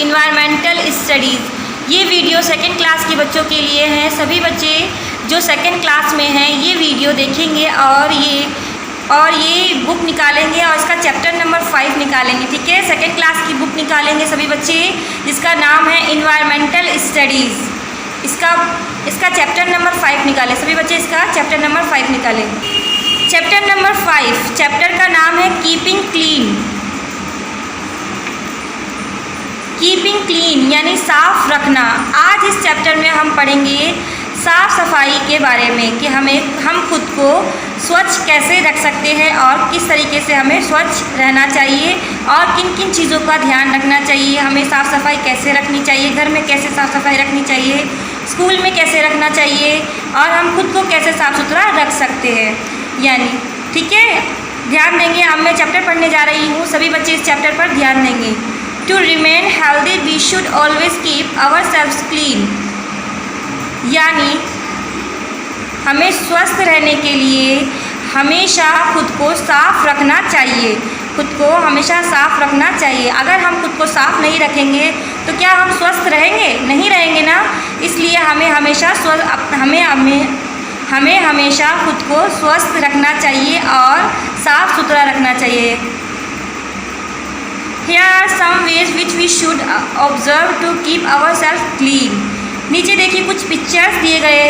Environmental studies. ये video second class के बच्चों के लिए है। सभी बच्चे जो सेकंड क्लास में हैं ये वीडियो देखेंगे और ये बुक निकालेंगे और इसका चैप्टर नंबर 5 निकालेंगे। ठीक है, सेकंड क्लास की बुक निकालेंगे सभी बच्चे, जिसका नाम है इन्वायरमेंटल स्टडीज़। इसका चैप्टर नंबर 5 निकालें सभी बच्चे, इसका चैप्टर नंबर 5 निकालें। चैप्टर नंबर 5, चैप्टर का नाम है कीपिंग क्लीन। कीपिंग क्लीन यानी साफ रखना। आज इस चैप्टर में हम पढ़ेंगे साफ़ सफाई के बारे में कि हम खुद को स्वच्छ कैसे रख सकते हैं और किस तरीके से हमें स्वच्छ रहना चाहिए और किन किन चीज़ों का ध्यान रखना चाहिए, हमें साफ़ सफाई कैसे रखनी चाहिए, घर में कैसे साफ़ सफाई रखनी चाहिए, स्कूल में कैसे रखना चाहिए और हम खुद को कैसे साफ़ सुथरा रख सकते हैं यानी। ठीक है, ध्यान देंगे। अब मैं चैप्टर पढ़ने जा रही हूँ, सभी बच्चे इस चैप्टर पर ध्यान देंगे। To remain healthy we should always keep ourselves clean, यानी हमें स्वस्थ रहने के लिए हमेशा खुद को साफ रखना चाहिए। खुद को हमेशा साफ रखना चाहिए। अगर हम खुद को साफ नहीं रखेंगे तो क्या हम स्वस्थ रहेंगे? नहीं रहेंगे ना। इसलिए हमें हमेशा खुद को स्वस्थ रखना चाहिए और साफ सुथरा रखना चाहिए। Here are some ways which we should observe to keep ourselves clean। नीचे देखिए कुछ पिक्चर्स दिए गए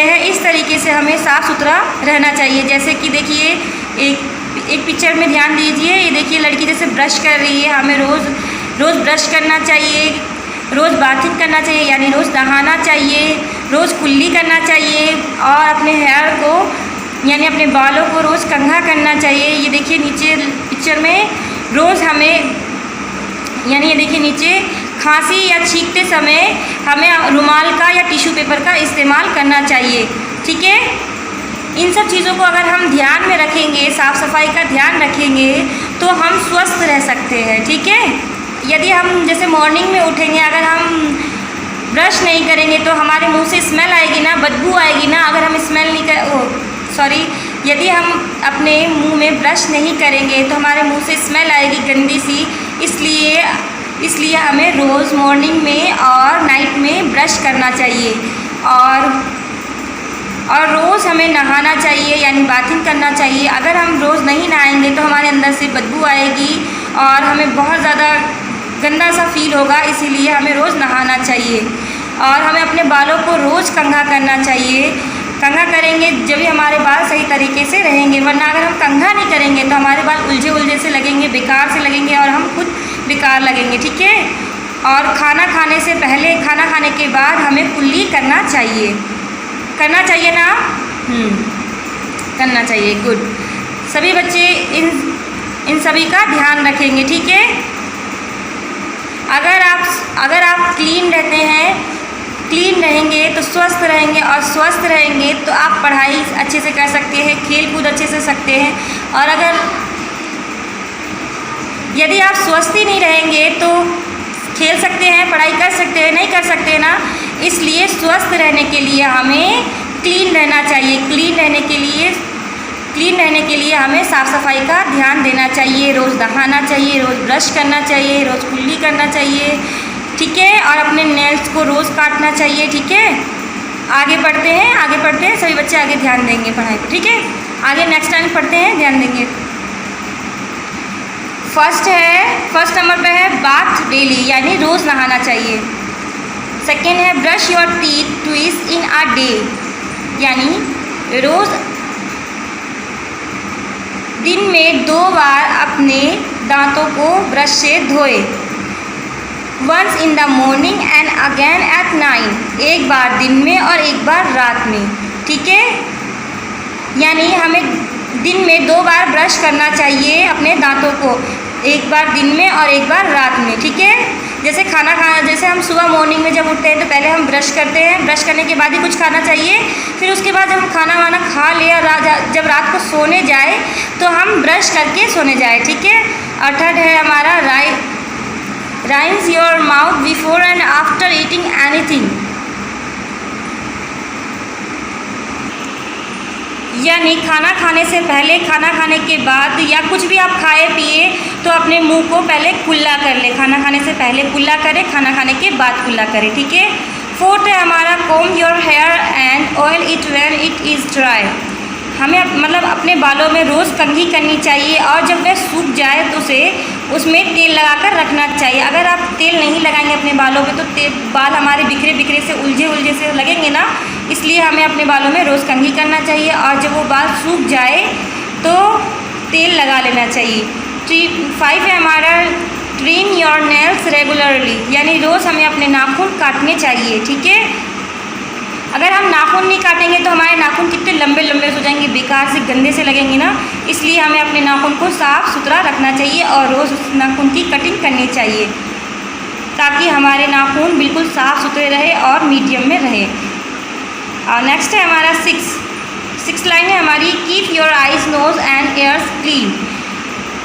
हैं, इस तरीके से हमें साफ़ सुथरा रहना चाहिए। जैसे कि देखिए एक पिक्चर में ध्यान दीजिए, ये देखिए लड़की जैसे ब्रश कर रही है। हमें रोज़ ब्रश करना चाहिए, रोज़ बाथिंग करना चाहिए यानी रोज़ नहाना चाहिए, रोज़ कुल्ली करना चाहिए और अपने हेयर को यानी अपने बालों को रोज़ कंघा करना चाहिए। ये देखिए नीचे पिक्चर में रोज़ हमें यानी ये देखिए नीचे खांसी या छींकते समय हमें रुमाल का या टिश्यू पेपर का इस्तेमाल करना चाहिए। ठीक है, इन सब चीज़ों को अगर हम ध्यान में रखेंगे, साफ़ सफाई का ध्यान रखेंगे तो हम स्वस्थ रह सकते हैं। ठीक है, यदि हम जैसे मॉर्निंग में उठेंगे, अगर हम ब्रश नहीं करेंगे तो हमारे मुंह से स्मेल आएगी ना, बदबू आएगी ना। अगर हम यदि हम अपने मुंह में ब्रश नहीं करेंगे तो हमारे मुंह से स्मेल आएगी गंदी सी। इसलिए हमें रोज़ मॉर्निंग में और नाइट में ब्रश करना चाहिए और रोज़ हमें नहाना चाहिए यानी बाथिंग करना चाहिए। अगर हम रोज़ नहीं नहाएंगे तो हमारे अंदर से बदबू आएगी और हमें बहुत ज़्यादा गंदा सा फील होगा। इसीलिए हमें रोज़ नहाना चाहिए और हमें अपने बालों को रोज़ कंघा करना चाहिए। कंघा करेंगे जब भी हमारे बाल सही तरीके से रहेंगे, वरना अगर हम कंघा नहीं करेंगे तो हमारे बाल उलझे से लगेंगे, बेकार से लगेंगे और हम खुद बेकार लगेंगे। ठीक है, और खाना खाने से पहले, खाना खाने के बाद हमें कुल्ली करना चाहिए ना। करना चाहिए। गुड, सभी बच्चे इन सभी का ध्यान रखेंगे। ठीक है, अगर आप क्लीन रहेंगे तो स्वस्थ रहेंगे और स्वस्थ रहेंगे तो आप पढ़ाई अच्छे से कर सकते हैं, खेल कूद अच्छे से सकते हैं। और यदि आप स्वस्थ ही नहीं रहेंगे तो खेल सकते हैं, पढ़ाई कर सकते हैं? नहीं कर सकते ना। इसलिए स्वस्थ रहने के लिए हमें क्लीन रहना चाहिए। क्लीन रहने के लिए हमें साफ़ सफाई का ध्यान देना चाहिए। रोज़ नहाना चाहिए, रोज़ ब्रश करना चाहिए, रोज़ कुल्ली करना चाहिए। ठीक है, और अपने नेल्स को रोज़ काटना चाहिए। ठीक है, आगे पढ़ते हैं सभी बच्चे आगे ध्यान देंगे पढ़ाई पर। ठीक है, आगे नेक्स्ट टाइम पढ़ते हैं, ध्यान देंगे। फर्स्ट नंबर पे है बाथ डेली यानी रोज़ नहाना चाहिए। सेकेंड है brush your teeth twice in a day यानी रोज़ दिन में 2 बार अपने दांतों को ब्रश से धोए। Once in the morning and again at night, एक बार दिन में और एक बार रात में। ठीक है, यानी हमें दिन में 2 बार ब्रश करना चाहिए अपने दांतों को, एक बार दिन में और एक बार रात में। ठीक है, जैसे हम सुबह मॉर्निंग में जब उठते हैं तो पहले हम ब्रश करते हैं, ब्रश करने के बाद ही कुछ खाना चाहिए। फिर उसके बाद जब हम खाना वाना खा ले और जब रात को सोने जाए तो हम ब्रश करके सोने जाए। ठीक है, और थर्ड है हमारा rinse your mouth before and after eating anything यानी खाना खाने से पहले, खाना खाने के बाद या कुछ भी आप खाए पिए तो अपने मुंह को पहले कुल्ला कर ले, खाना खाने से पहले कुल्ला करें, खाना खाने के बाद कुल्ला करें, ठीक है। फोर्थ है हमारा comb your hair and oil it when it is dry. हमें मतलब अपने बालों में रोज़ कंघी करनी चाहिए और जब वह सूख जाए तो उसमें तेल लगाकर रखना चाहिए। अगर आप तेल नहीं लगाएंगे अपने बालों में तो बाल हमारे बिखरे बिखरे से उलझे से लगेंगे ना, इसलिए हमें अपने बालों में रोज़ कंघी करना चाहिए और जब वो बाल सूख जाए तो तेल लगा लेना चाहिए। 5 है हमारा ट्रिम योर नेल्स रेगुलरली, यानी रोज़ हमें अपने नाखून काटने चाहिए, ठीक है। अगर हम नाखून नहीं काटेंगे तो हमारे नाखून कितने लंबे लंबे हो जाएंगे, बेकार से गंदे से लगेंगे ना, इसलिए हमें अपने नाखून को साफ़ सुथरा रखना चाहिए और रोज़ उस नाखून की कटिंग करनी चाहिए ताकि हमारे नाखून बिल्कुल साफ़ सुथरे रहे और मीडियम में रहे। और नेक्स्ट है हमारा 6 लाइन है हमारी keep your eyes nose and ears clean.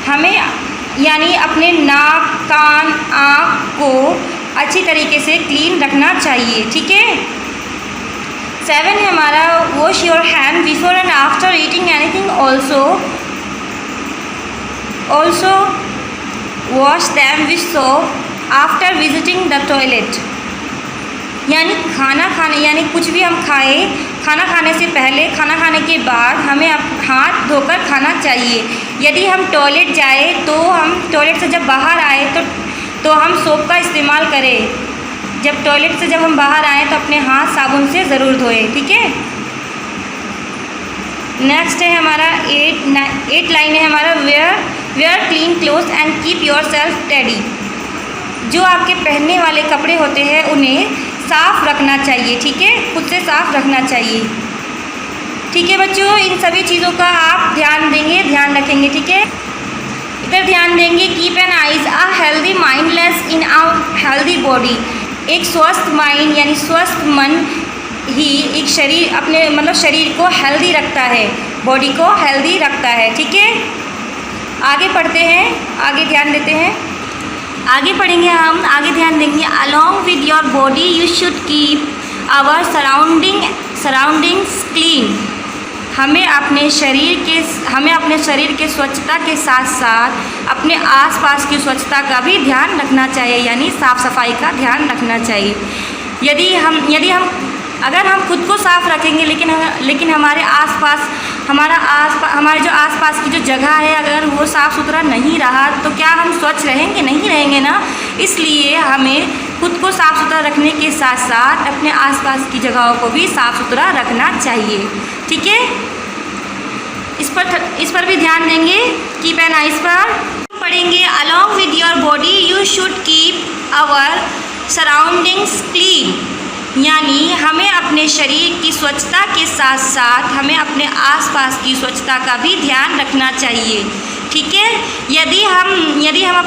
हमें यानी अपने नाक, कान, आँख को अच्छी तरीके से क्लीन रखना चाहिए, ठीक है। 7 है हमारा wash your hand before and after eating anything, also wash them with soap after visiting the toilet. यानी यानी कुछ भी हम खाएं, खाना खाने से पहले, खाना खाने के बाद हमें हाथ धोकर खाना चाहिए। यदि हम टॉयलेट जाए तो हम टॉयलेट से जब बाहर आए तो हम सोप का इस्तेमाल करें। जब टॉयलेट से जब हम बाहर आएँ तो अपने हाथ साबुन से ज़रूर धोएं, ठीक है। नेक्स्ट है हमारा 8 लाइन है हमारा where clean cloth and keep your self teddy. जो आपके पहनने वाले कपड़े होते हैं उन्हें साफ़ रखना चाहिए, ठीक है, खुद से साफ़ रखना चाहिए, ठीक है बच्चों। इन सभी चीज़ों का आप ध्यान रखेंगे, ठीक है। इधर ध्यान देंगे keep an eyes a healthy mindless in a healthy body. एक स्वस्थ माइंड यानी स्वस्थ मन ही एक शरीर को हेल्दी रखता है, बॉडी को हेल्दी रखता है, ठीक है। आगे पढ़ते हैं, आगे ध्यान देते हैं, आगे पढ़ेंगे हम, आगे ध्यान देंगे। Along with your body you should keep our surroundings clean. हमें अपने शरीर के स्वच्छता के साथ साथ अपने आसपास की स्वच्छता का भी ध्यान रखना चाहिए, यानी साफ़ सफाई का ध्यान रखना चाहिए। अगर हम खुद को साफ़ रखेंगे लेकिन हमारे हमारे जो आसपास की जो जगह है अगर वो साफ़ सुथरा नहीं रहा तो क्या हम स्वच्छ रहेंगे? नहीं रहेंगे ना। इसलिए हमें खुद को साफ़ सुथरा रखने के साथ साथ अपने आसपास की जगहों को भी साफ़ सुथरा रखना चाहिए, ठीक है। इस पर भी ध्यान देंगे, कीप एन आइज पर पढ़ेंगे। Along with your body you should keep our surroundings clean, यानी हमें अपने शरीर की स्वच्छता के साथ साथ हमें अपने आसपास की स्वच्छता का भी ध्यान रखना चाहिए, ठीक है। यदि हम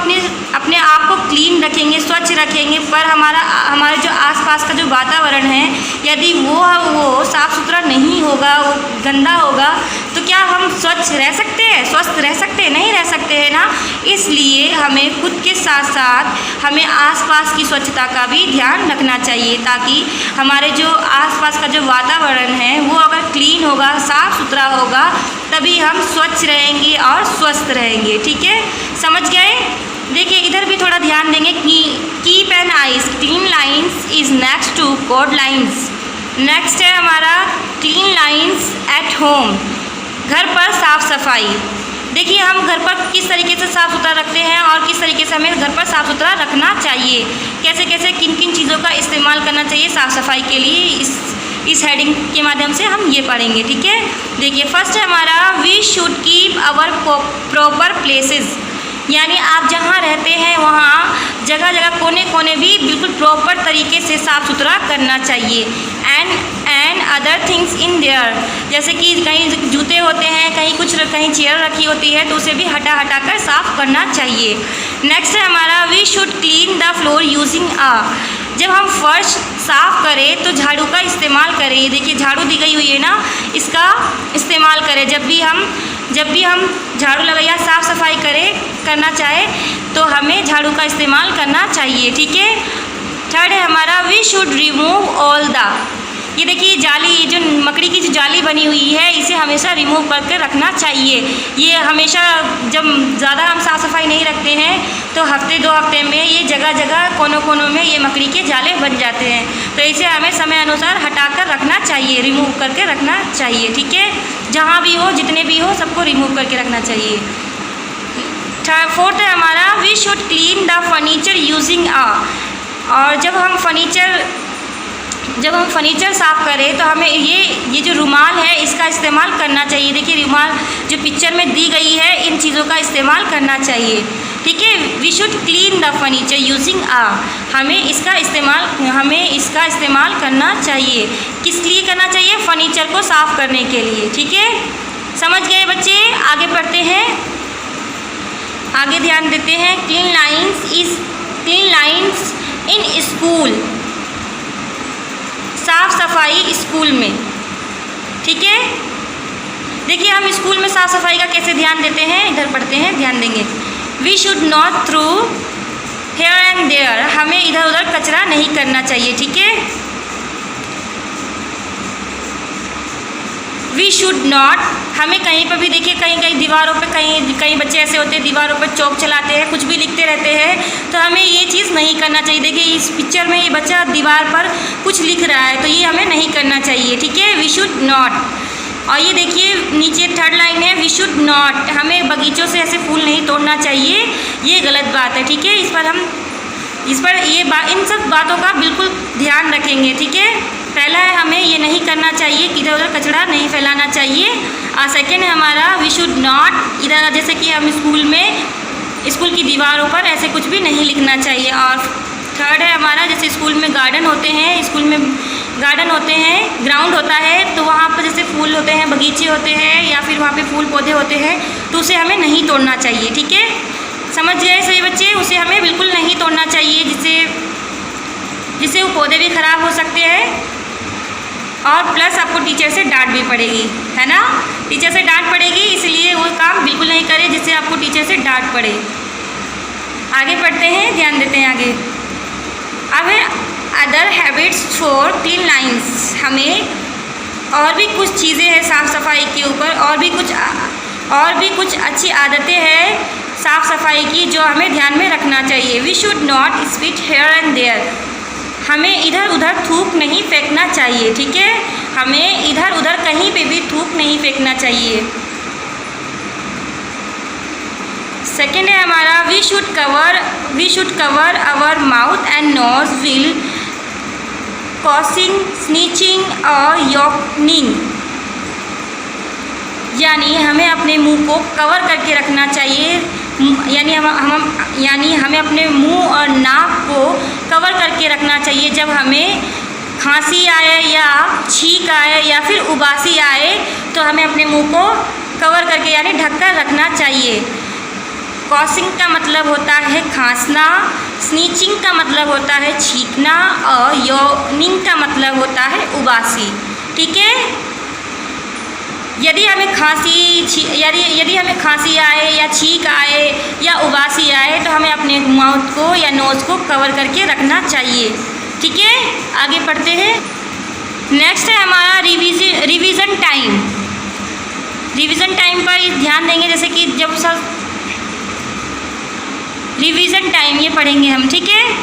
अपने आप को क्लीन रखेंगे, स्वच्छ रखेंगे, पर हमारे जो आसपास का जो वातावरण है यदि वो साफ़ सुथरा नहीं होगा, वो गंदा होगा, तो क्या हम स्वच्छ रह सकते हैं, स्वस्थ रह सकते हैं? नहीं रह सकते हैं ना। इसलिए हमें खुद के साथ साथ हमें आसपास की स्वच्छता का भी ध्यान रखना चाहिए ताकि हमारे जो आसपास का जो वातावरण है वो अगर क्लीन होगा, साफ़ सुथरा होगा, तभी हम स्वच्छ रहेंगे और स्वस्थ रहेंगे, ठीक है। समझ गए? देखिए इधर भी थोड़ा ध्यान देंगे कि keep an eyes clean lines is next to code lines. Next है हमारा क्लीन लाइन्स एट होम, घर पर साफ़ सफाई। देखिए हम घर पर किस तरीके से साफ़ सुथरा रखते हैं और किस तरीके से हमें घर पर साफ़ सुथरा रखना चाहिए, कैसे कैसे किन किन चीज़ों का इस्तेमाल करना चाहिए साफ़ सफाई के लिए, इस हेडिंग के माध्यम से हम ये पढ़ेंगे, ठीक है। देखिए फर्स्ट है हमारा we should keep our proper places, यानी आप जहाँ रहते हैं वहाँ जगह जगह कोने कोने भी बिल्कुल प्रॉपर तरीके से साफ़ सुथरा करना चाहिए। And other things in their, जैसे कि कहीं जूते होते हैं, कहीं चेयर रखी होती है तो उसे भी हटा कर साफ़ करना चाहिए। नेक्स्ट है हमारा we should clean the floor using जब हम फर्श साफ़ करें तो झाड़ू का इस्तेमाल करें। ये देखिए झाड़ू दी गई हुई है ना, इसका इस्तेमाल करें जब भी हम झाड़ू लगाए या साफ़ सफाई करना चाहे तो हमें झाड़ू का इस्तेमाल करना चाहिए, ठीक है। थर्ड है हमारा we should remove all the, ये देखिए जाली, ये जो मकड़ी की जो जाली बनी हुई है इसे हमेशा रिमूव करके रखना चाहिए। ये हमेशा जब ज़्यादा हम साफ़ सफाई नहीं रखते हैं तो हफ्ते 2 हफ्ते में ये जगह जगह कोनों कोनों में ये मकड़ी के जाले बन जाते हैं। तो इसे हमें समय अनुसार हटा कर रखना चाहिए, रिमूव करके रखना चाहिए। ठीक है, जहाँ भी हो, जितने भी हो, सबको रिमूव करके रखना चाहिए। 4th है हमारा we should clean the furniture using और जब हम फर्नीचर साफ़ करें तो हमें ये जो रुमाल है इसका इस्तेमाल करना चाहिए। देखिए रुमाल जो पिक्चर में दी गई है, इन चीज़ों का इस्तेमाल करना चाहिए। ठीक है, we should clean the furniture using हमें इसका इस्तेमाल करना चाहिए। किस लिए करना चाहिए? फर्नीचर को साफ़ करने के लिए। ठीक है, समझ गए बच्चे? आगे पढ़ते हैं, आगे ध्यान देते हैं। क्लीन लाइन्स इन स्कूल, साफ़ सफाई स्कूल में। ठीक है, देखिए हम स्कूल में साफ़ सफाई का कैसे ध्यान देते हैं, इधर पढ़ते हैं, ध्यान देंगे। We should not throw here and there, हमें इधर उधर कचरा नहीं करना चाहिए। ठीक है, वी शुड नॉट, हमें कहीं पर भी देखिए कहीं दीवारों पे कहीं बच्चे ऐसे होते हैं दीवारों पर चौक चलाते हैं, कुछ भी लिखते रहते हैं, तो हमें ये चीज़ नहीं करना चाहिए। देखिए इस पिक्चर में ये बच्चा दीवार पर कुछ लिख रहा है, तो ये हमें नहीं करना चाहिए। ठीक है, वी शुड नॉट। और ये देखिए नीचे 3rd लाइन है, वी शुड नॉट, हमें बगीचों से ऐसे फूल नहीं तोड़ना चाहिए, ये गलत बात है। ठीक है, इन सब बातों का बिल्कुल ध्यान रखेंगे। ठीक है, पहला है हमें ये नहीं करना चाहिए कि इधर उधर कचरा नहीं फैलाना चाहिए। और सेकेंड है हमारा वी शुड नॉट, इधर जैसे कि हम स्कूल की दीवारों पर ऐसे कुछ भी नहीं लिखना चाहिए। और 3rd है हमारा, जैसे स्कूल में गार्डन होते हैं, ग्राउंड होता है, तो वहाँ पर जैसे फूल होते हैं, बगीचे होते हैं या फिर वहाँ पे फूल पौधे होते हैं, तो उसे हमें नहीं तोड़ना चाहिए। ठीक है, समझ गए सभी बच्चे? उसे हमें बिल्कुल नहीं तोड़ना चाहिए, जिससे वो पौधे भी ख़राब हो सकते हैं और प्लस आपको टीचर से डांट भी पड़ेगी, है ना? टीचर से डांट पड़ेगी, इसलिए वो काम बिल्कुल नहीं करें जिससे आपको टीचर से डांट पड़े। आगे पढ़ते हैं, ध्यान देते हैं आगे। अब है other habits for clean lines, हमें और भी कुछ चीज़ें हैं साफ़ सफाई के ऊपर, और भी कुछ अच्छी आदतें हैं साफ़ सफाई की जो हमें ध्यान में रखना चाहिए। We should not spit here and there, हमें इधर उधर थूक नहीं फेंकना चाहिए। ठीक है, हमें इधर उधर कहीं पे भी थूक नहीं फेंकना चाहिए। सेकेंड है हमारा we should cover our mouth and nose will causing sneezing और यॉकनिंग, यानी हमें अपने मुंह को कवर करके रखना चाहिए। यानी हमें अपने मुंह और नाक को कवर करके रखना चाहिए। जब हमें खांसी आए या छींक आए या फिर उबासी आए तो हमें अपने मुंह को कवर करके यानी ढककर रखना चाहिए। कॉसिंग का मतलब होता है खांसना, स्नीचिंग का मतलब होता है छींकना और यॉकनिंग का मतलब होता है उबासी। ठीक है, यदि हमें खांसी आए या छींक आए या उबासी आए तो हमें अपने माउथ को या नोज़ को कवर करके रखना चाहिए। ठीक है, आगे पढ़ते हैं। नेक्स्ट है हमारा रिवीजन टाइम। रिवीजन टाइम पर ध्यान देंगे, जैसे कि जब सब रिवीजन टाइम ये पढ़ेंगे हम। ठीक है,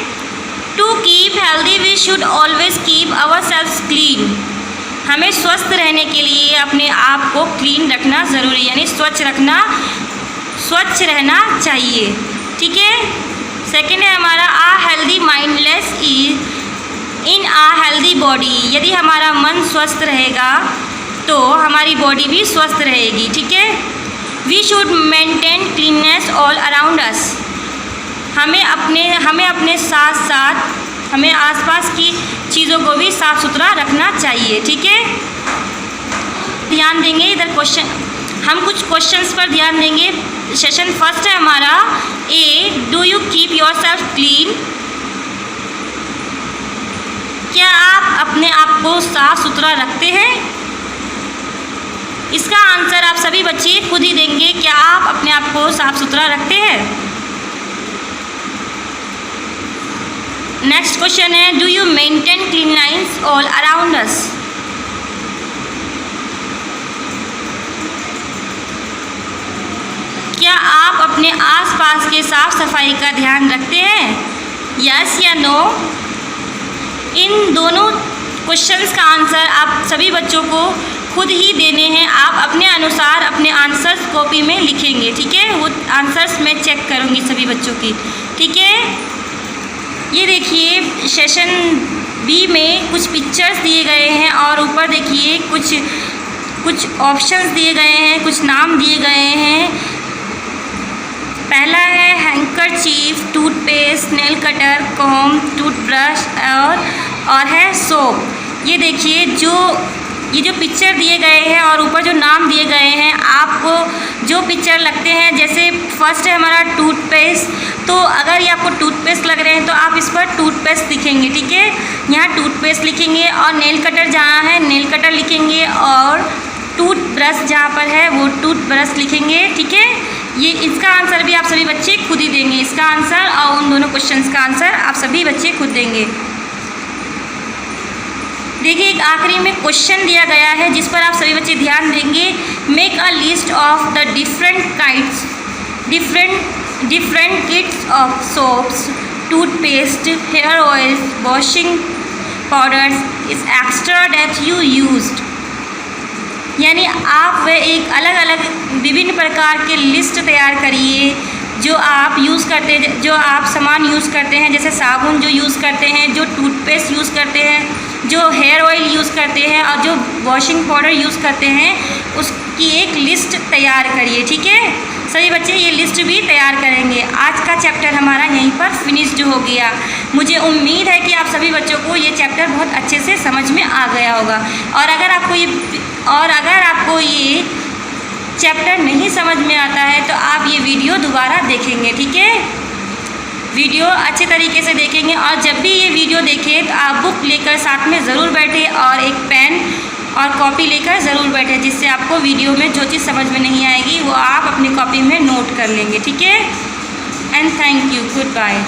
to keep healthy we should always keep ourselves clean, हमें स्वस्थ रहने के लिए अपने आप को क्लीन रखना ज़रूरी, यानी स्वच्छ रहना चाहिए। ठीक है, सेकेंड है हमारा आ हेल्दी माइंडलेस इन आ हेल्दी बॉडी, यदि हमारा मन स्वस्थ रहेगा तो हमारी बॉडी भी स्वस्थ रहेगी। ठीक है, we should maintain cleanness all around us, हमें अपने साथ साथ हमें आसपास की चीज़ों को भी साफ़ सुथरा रखना चाहिए। ठीक है, ध्यान देंगे इधर क्वेश्चन, हम कुछ क्वेश्चंस पर ध्यान देंगे। सेशन फर्स्ट है हमारा a, do you keep yourself clean, क्या आप अपने आप को साफ़ सुथरा रखते हैं? इसका आंसर आप सभी बच्चे खुद ही देंगे, क्या आप अपने आप को साफ़ सुथरा रखते हैं? नेक्स्ट क्वेश्चन है do you maintain clean lines all around अस, अपने आसपास के साफ सफाई का ध्यान रखते हैं? यस या नो? इन दोनों क्वेश्चंस का आंसर आप सभी बच्चों को खुद ही देने हैं। आप अपने अनुसार अपने आंसर्स कॉपी में लिखेंगे, ठीक है? वो आंसर्स मैं चेक करूँगी सभी बच्चों की, ठीक है? ये देखिए सेशन बी में कुछ पिक्चर्स दिए गए हैं और ऊपर देखिए कुछ ऑप्शंस दिए गए हैं, कुछ नाम दिए गए हैं। पहला है handkerchief, toothpaste, nail cutter, com, toothbrush और है सोप। ये देखिए ये जो पिक्चर दिए गए हैं और ऊपर जो नाम दिए गए हैं, आपको जो पिक्चर लगते हैं, जैसे फर्स्ट है हमारा टूथपेस्ट, तो अगर ये आपको टूथपेस्ट लग रहे हैं तो आप इस पर टूथपेस्ट लिखेंगे, ठीक है? यहाँ टूथपेस्ट लिखेंगे और नेल कटर जहाँ है नेल कटर लिखेंगे और टूथब्रश जहाँ पर है वो टूथब्रश लिखेंगे, ठीक है? ये इसका आंसर भी आप सभी बच्चे खुद ही देंगे, इसका आंसर और उन दोनों क्वेश्चंस का आंसर आप सभी बच्चे खुद देंगे। देखिए एक आखिरी में क्वेश्चन दिया गया है जिस पर आप सभी बच्चे ध्यान देंगे। Make a list of the different kits of soaps, toothpaste, hair oils, washing powders is extra that you used. यानी आप वह एक अलग अलग विभिन्न प्रकार के लिस्ट तैयार करिए जो आप यूज़ करते हैं, जो आप सामान यूज़ करते हैं, जैसे साबुन जो यूज़ करते हैं, जो टूथपेस्ट यूज़ करते हैं, जो हेयर ऑयल यूज़ करते हैं और जो वॉशिंग पाउडर यूज़ करते हैं, उसकी एक लिस्ट तैयार करिए, ठीक है? सभी बच्चे ये लिस्ट भी तैयार करेंगे। आज का चैप्टर हमारा यहीं पर फिनिश्ड हो गया। मुझे उम्मीद है कि आप सभी बच्चों को ये चैप्टर बहुत अच्छे से समझ में आ गया होगा और अगर आपको ये चैप्टर नहीं समझ में आता है तो आप ये वीडियो दोबारा देखेंगे, ठीक है? वीडियो अच्छे तरीके से देखेंगे और जब भी ये वीडियो देखें तो आप बुक लेकर साथ में ज़रूर बैठे और एक पेन और कॉपी लेकर ज़रूर बैठे, जिससे आपको वीडियो में जो चीज़ समझ में नहीं आएगी वो आप अपनी कॉपी में नोट कर लेंगे, ठीक है? And thank you, good bye.